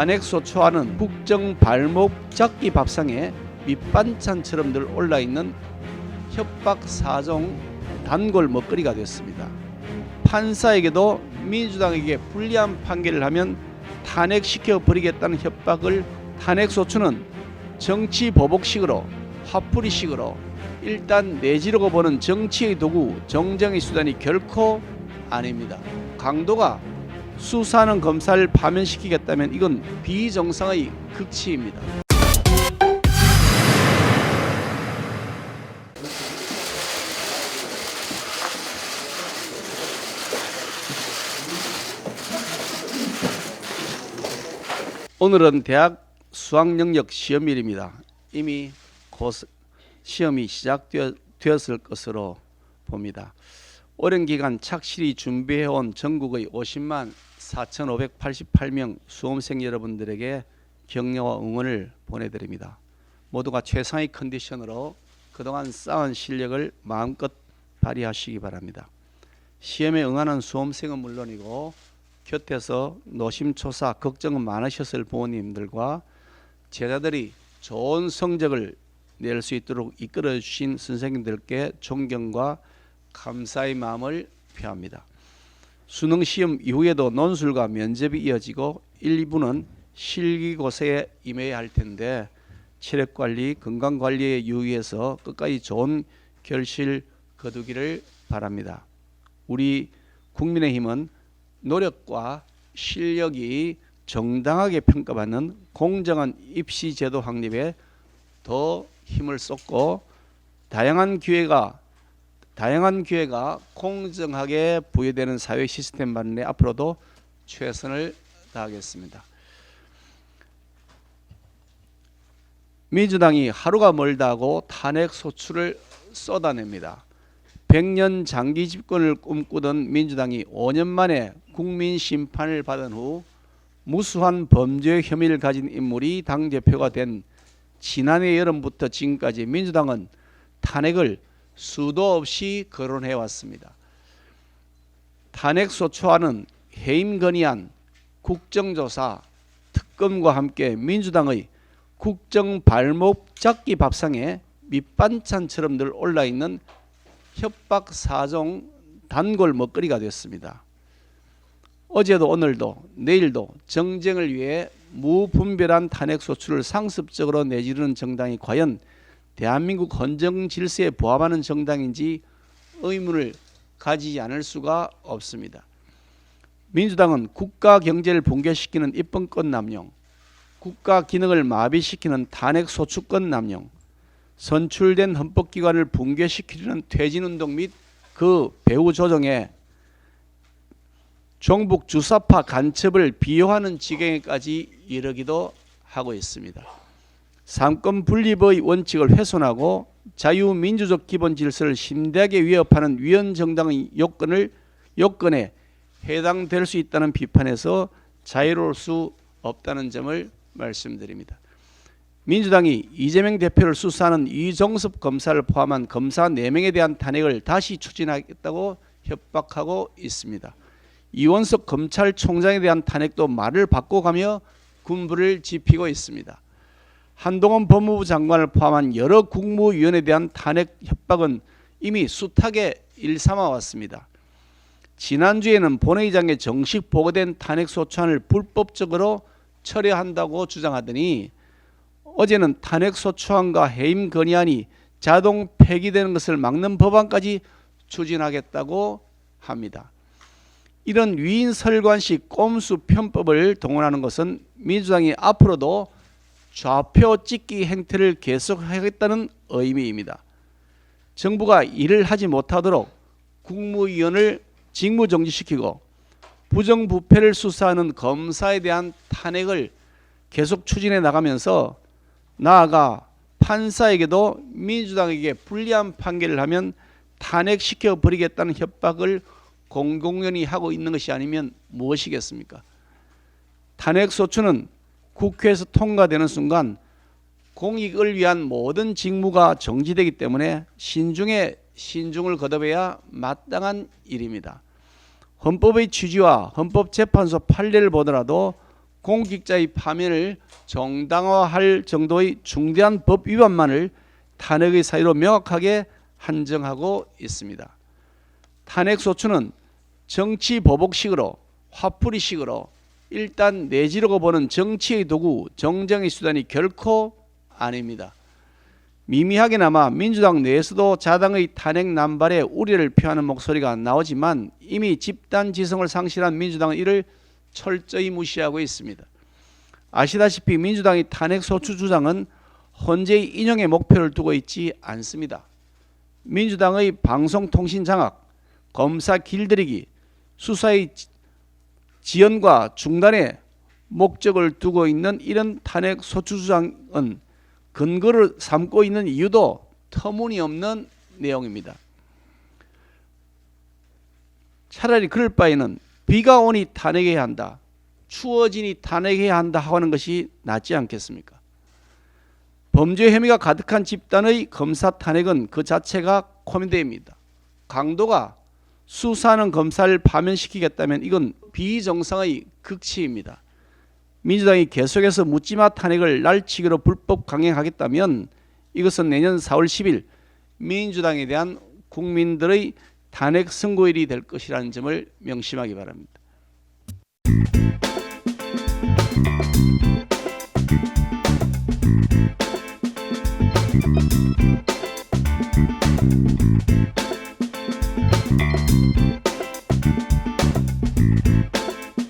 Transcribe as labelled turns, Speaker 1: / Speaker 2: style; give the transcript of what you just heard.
Speaker 1: 탄핵소추안은 국정 발목 잡기 밥상에 밑반찬처럼 늘 올라있는 협박 4종 단골 먹거리가 됐습니다. 판사에게도 민주당에게 불리한 판결을 하면 탄핵시켜 버리겠다는 협박을, 탄핵소추는 정치 보복식으로, 화풀이식으로 일단 내지르고 보는 정치의 도구, 정쟁의 수단이 결코 아닙니다. 강도가 수사하는 검사를 파면시키겠다면 이건 비정상의 극치입니다. 오늘은 대학 수학능력 시험일입니다. 이미 곧 시험이 시작되었을 것으로 봅니다. 오랜 기간 착실히 준비해온 전국의 50만 4,588명 수험생 여러분들에게 격려와 응원을 보내드립니다. 모두가 최상의 컨디션으로 그동안 쌓은 실력을 마음껏 발휘하시기 바랍니다. 시험에 응하는 수험생은 물론이고 곁에서 노심초사 걱정은 많으셨을 부모님들과 제자들이 좋은 성적을 낼 수 있도록 이끌어 주신 선생님들께 존경과 감사의 마음을 표합니다. 수능 시험 이후에도 논술과 면접이 이어지고 1, 2부는 실기고사에 임해야 할 텐데 체력관리, 건강관리에 유의해서 끝까지 좋은 결실 거두기를 바랍니다. 우리 국민의힘은 노력과 실력이 정당하게 평가받는 공정한 입시제도 확립에 더 힘을 쏟고 다양한 기회가 공정하게 부여되는 사회 시스템 마련에 앞으로도 최선을 다하겠습니다. 민주당이 하루가 멀다고 탄핵소추를 쏟아냅니다. 100년 장기 집권을 꿈꾸던 민주당이 5년 만에 국민 심판을 받은 후 무수한 범죄 혐의를 가진 인물이 당대표가 된 지난해 여름부터 지금까지 민주당은 탄핵을 수도 없이 거론해왔습니다. 탄핵소추안은 해임 건의안, 국정조사, 특검과 함께 민주당의 국정 발목 잡기 밥상에 밑반찬처럼 늘 올라있는 협박 4종 단골 먹거리가 됐습니다. 어제도 오늘도 내일도 정쟁을 위해 무분별한 탄핵소추를 상습적으로 내지르는 정당이 과연 대한민국 헌정 질서에 부합하는 정당인지 의문을 가지지 않을 수가 없습니다. 민주당은 국가 경제를 붕괴시키는 입법권 남용, 국가 기능을 마비시키는 탄핵소추권 남용, 선출된 헌법기관을 붕괴시키려는 퇴진운동 및 그 배후 조정에 종북 주사파 간첩을 비호하는 지경에까지 이르기도 하고 있습니다. 삼권 분립의 원칙을 훼손하고 자유민주적 기본 질서를 심대하게 위협하는 위헌정당의 요건에 해당될 수 있다는 비판에서 자유로울 수 없다는 점을 말씀드립니다. 민주당이 이재명 대표를 수사하는 이종섭 검사를 포함한 검사 4명에 대한 탄핵을 다시 추진하겠다고 협박하고 있습니다. 이원석 검찰총장에 대한 탄핵도 말을 바꿔가며 군부를 지피고 있습니다. 한동훈 법무부 장관을 포함한 여러 국무위원에 대한 탄핵 협박은 이미 숱하게 일삼아 왔습니다. 지난주에는 본회의장에 정식 보고된 탄핵소추안을 불법적으로 철회한다고 주장하더니 어제는 탄핵소추안과 해임 건의안이 자동 폐기되는 것을 막는 법안까지 추진하겠다고 합니다. 이런 위인설관식 꼼수 편법을 동원하는 것은 민주당이 앞으로도 좌표 찍기 행태를 계속하겠다는 의미입니다. 정부가 일을 하지 못하도록 국무위원을 직무정지시키고 부정부패를 수사하는 검사에 대한 탄핵을 계속 추진해 나가면서 나아가 판사에게도 민주당에게 불리한 판결을 하면 탄핵시켜 버리겠다는 협박을 공공연히 하고 있는 것이 아니면 무엇이겠습니까? 탄핵소추는 국회에서 통과되는 순간 공익을 위한 모든 직무가 정지되기 때문에 신중에 신중을 거듭해야 마땅한 일입니다. 헌법의 취지와 헌법재판소 판례를 보더라도 공직자의 파면을 정당화할 정도의 중대한 법 위반만을 탄핵의 사유로 명확하게 한정하고 있습니다. 탄핵소추는 정치 보복식으로 화풀이식으로 일단 내지르고 보는 정치의 도구, 정쟁의 수단이 결코 아닙니다. 미미하게나마 민주당 내에서도 자당의 탄핵 남발에 우려를 표하는 목소리가 나오지만 이미 집단 지성을 상실한 민주당은 이를 철저히 무시하고 있습니다. 아시다시피 민주당의 탄핵 소추 주장은 헌재의 인용의 목표를 두고 있지 않습니다. 민주당의 방송통신 장악, 검사 길들이기, 수사의 지연과 중단에 목적을 두고 있는 이런 탄핵 소추 주장은 근거를 삼고 있는 이유도 터무니없는 내용입니다. 차라리 그럴 바에는 비가 오니 탄핵해야 한다, 추워지니 탄핵해야 한다 하는 것이 낫지 않겠습니까? 범죄 혐의가 가득한 집단의 검사 탄핵은 그 자체가 코미디입니다. 강도가 수사하는 검사를 파면시키겠다면 이건 비정상의 극치입니다. 민주당이 계속해서 묻지마 탄핵을 날치기로 불법 강행하겠다면 이것은 내년 4월 10일 민주당에 대한 국민들의 탄핵 선고일이 될 것이라는 점을 명심하기 바랍니다.